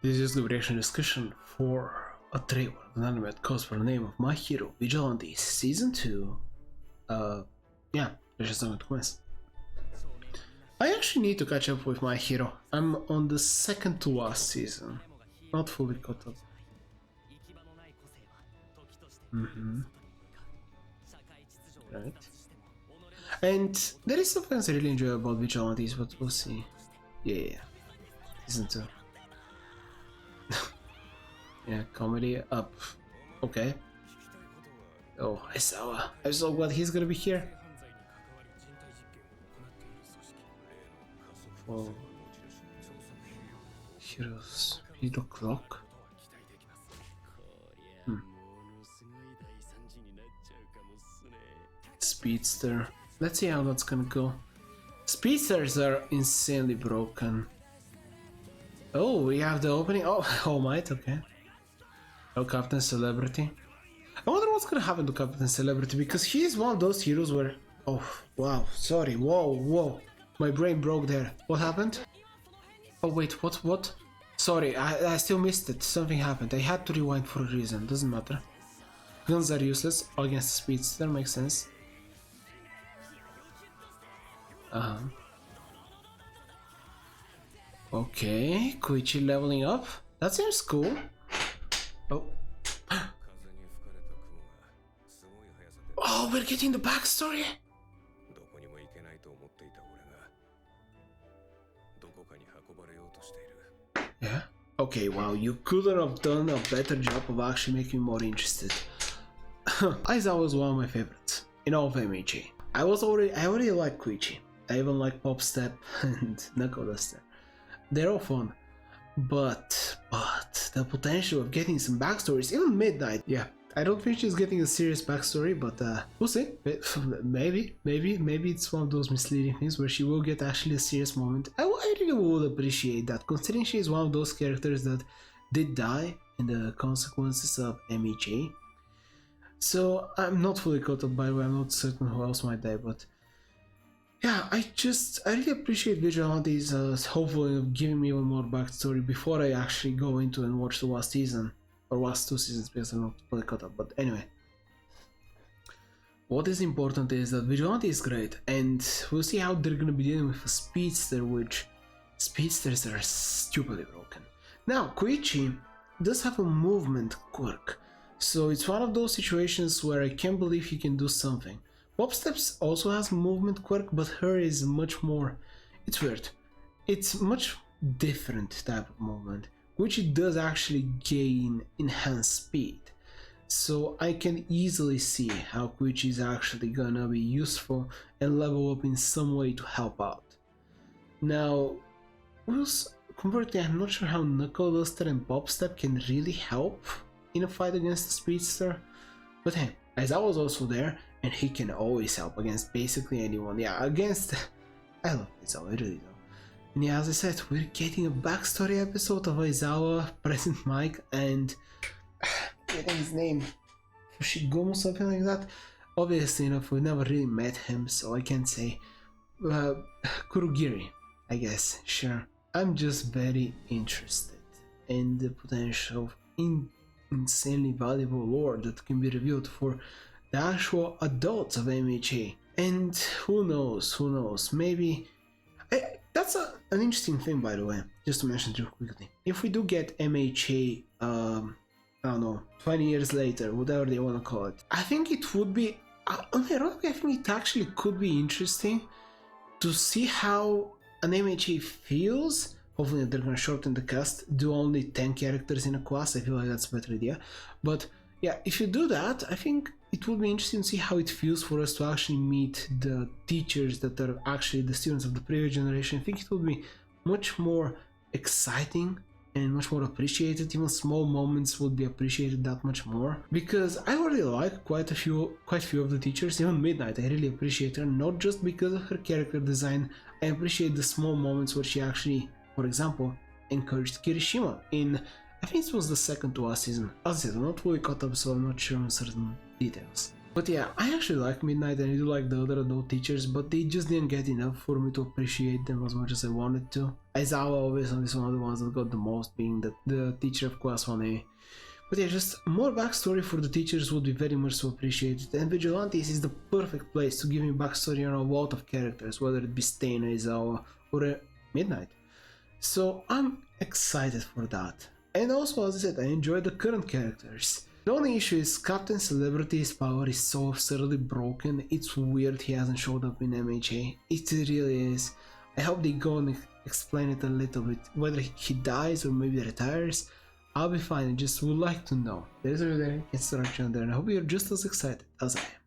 This is the reaction discussion for a trailer, an anime that calls for the name of My Hero Vigilantes Season 2. Yeah, let's just start with I actually need to catch up with My Hero. I'm on the second to last season, not fully caught up. Right. And there is something I really enjoy about Vigilantes, but we'll see. Yeah. Season 2. Yeah, comedy up. Okay. Oh, Aizawa. I'm so glad he's gonna be here. Oh. Heroes. Hero clock. Speedster. Let's see how that's gonna go. Speedsters are insanely broken. Oh, we have the opening. Oh, All Might, okay. Oh, Captain Celebrity. I wonder what's gonna happen to Captain Celebrity, because he's one of those heroes where... Oh, wow, sorry, whoa. My brain broke there. What happened? Oh, wait, what? Sorry, I still missed it. Something happened. I had to rewind for a reason. Doesn't matter. Guns are useless against the Speedster, makes sense. Okay, Koichi leveling up. That seems cool. Oh. Oh, we're getting the backstory? Yeah? Okay, wow, you couldn't have done a better job of actually making me more interested. Aizawa was one of my favorites in all of MHA. I already like Koichi. I even like Popstep and Knuckleduster. They're all fun. But the potential of getting some backstories, even Midnight, yeah. I don't think she's getting a serious backstory, but we'll see. Maybe it's one of those misleading things where she will get actually a serious moment. I really would appreciate that, considering she is one of those characters that did die in the consequences of MHA. So I'm not fully caught up, by the way. I'm not certain who else might die, but yeah, I really appreciate Vigilantes hopefully giving me one more backstory before I actually go into and watch the last season. Or last 2 seasons, because I'm not fully caught up, but anyway. What is important is that Vigilante is great, and we'll see how they're gonna be dealing with a Speedster, which Speedsters are stupidly broken. Now, Koichi does have a movement quirk, so it's one of those situations where I can't believe he can do something. Popsteps also has movement quirk, but her is much more... It's weird. It's much different type of movement, which it does actually gain enhanced speed. So I can easily see how Koichi is actually gonna be useful and level up in some way to help out. Now, conversely, I'm not sure how Knuckleduster and Popstep can really help in a fight against the Speedster, but hey, Aizawa was also there, and he can always help against basically anyone. Yeah, against... I love Aizawa, I really do. And yeah, as I said, we're getting a backstory episode of Aizawa, Present Mike, and... getting his name... Fushigomu, something like that? Obviously enough, we've never really met him, so I can't say... Kurogiri, I guess, sure. I'm just very interested in the potential insanely valuable lore that can be revealed for the actual adults of MHA. And who knows, maybe... That's an interesting thing, by the way, just to mention real quickly. If we do get MHA, I don't know, 20 years later, whatever they want to call it, I think it would be... Ironically, I think it actually could be interesting to see how an MHA feels. Hopefully they're gonna shorten the cast, do only 10 characters in a class. I feel like that's a better idea. But yeah, if you do that, I think it would be interesting to see how it feels for us to actually meet the teachers that are actually the students of the previous generation. I think it would be much more exciting and much more appreciated. Even small moments would be appreciated that much more, because I already like quite a few of the teachers. Even Midnight, I really appreciate her, not just because of her character design. I appreciate the small moments where she actually, for example, encouraged Kirishima in, I think it was the second to last season. As I said, I'm not fully caught up, so I'm not sure on certain details. But yeah, I actually like Midnight and I do like the other adult teachers, but they just didn't get enough for me to appreciate them as much as I wanted to. Aizawa obviously is one of the ones that got the most, being the teacher of class 1A. But yeah, just more backstory for the teachers would be very much so appreciated, and Vigilantes is the perfect place to give me backstory on a lot of characters, whether it be Stain, Aizawa, or Midnight. So I'm excited for that. And also, as I said, I enjoy the current characters. The only issue is Captain Celebrity's power is so absurdly broken, it's weird he hasn't showed up in MHA. It really is. I hope they go and explain it a little bit, whether he dies or maybe retires. I'll be fine, I just would like to know. There's a really instruction there, and I hope you're just as excited as I am.